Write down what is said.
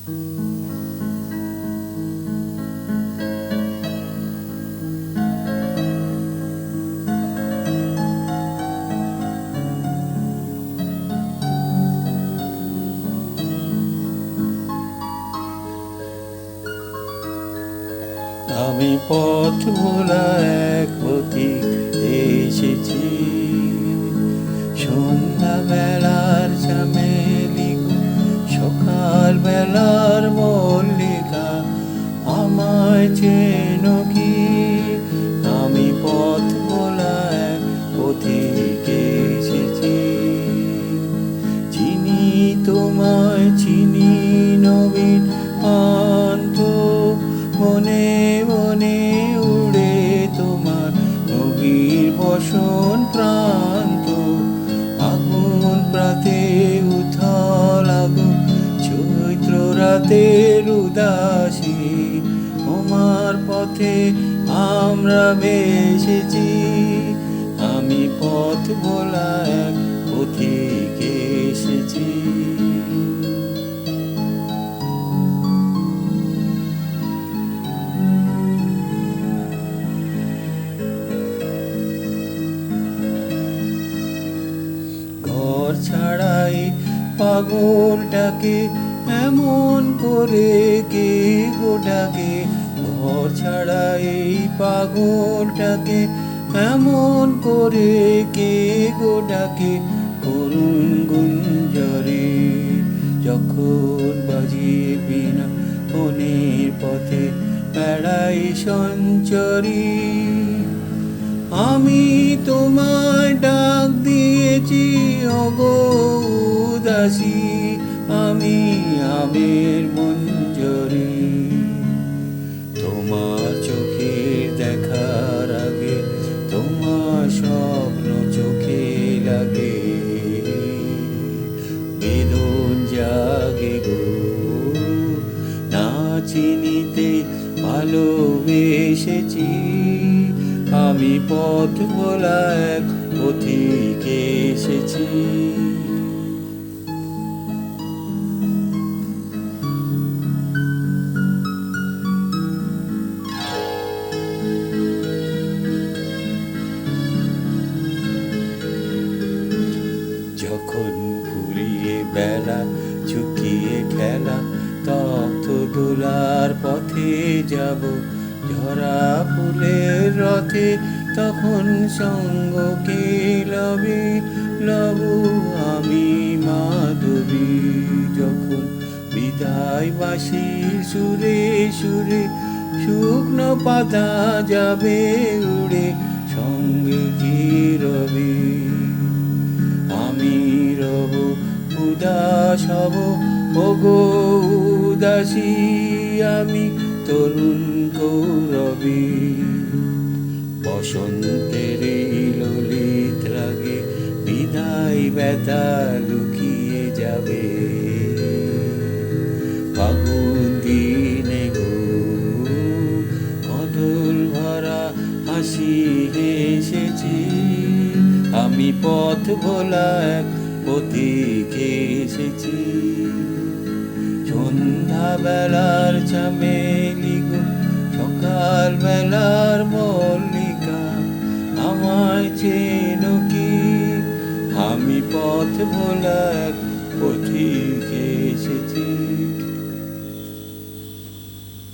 আমি পথ ভোলা এক পথিক এসেছি, সন্ধ্যা বেলার চামেলি সকাল বেলার মল্লিকা, আমায় চেনো কি? আমি পথ ভোলা এক পথিক এসেছি, চিনি তোমায় চিনি নবীন পান্থ, মনে মনে উড়ে তোমার নবীর বসন প্রান্ত, আগুন প্রাতে উথল আগুন চৈত্র রাতের উদাসী, তোমার পথে আমরা ভেসেছি। আমি পথ ভোলা এক পথিক এসেছি। ঘর ছাড়াই পাগলটাকে এমন করে কে গো ডাকে, ঘর ছাড়াই পাগলটাকে এমন করে কে গো ডাকে, করুণ গুঞ্জরে যখন বাজিয়ে বিনা মনের পথে বেড়াই সঞ্চরী। আমি তোমায় ডাক দিয়েছি ওগো উদাসী, আমি আমের মঞ্জরি, তোমার চোখের দেখার আগে তোমার স্বপ্ন চোখে লাগে, বেদন জাগে গো না চিনিতে ভালোবেসেছি। আমি পথ ভোলা এক পথিক এসেছি। যখন ফুরিয়ে বেলা চুকিয়ে খেলা তপ্ত দোলার পথে যাব, ঝরা ফুলের রথে তখন সঙ্গ কে লবে লবু আমি মাধবী। যখন বিদায় বাঁশির সুরে সুরে শুকনো পাতা যাবে উড়ে, সঙ্গে কি রবে আমি রব উদাস হব ওগো উদাসী, আমি তরুণ গৌরবী। বসন্তের ললিত রাগে বিদায় ব্যথা লুকিয়ে যাবে, ফাগুন দিনে গো কদল ভরা হাসি হেসেছি। আমি পথ ভোলা এক পথিক এসেছি, সন্ধ্যা বেলার চামেলি গো সকাল বেলার মল্লিকা, আমায় চেনো কি? আমি পথ ভোলা এক পথিক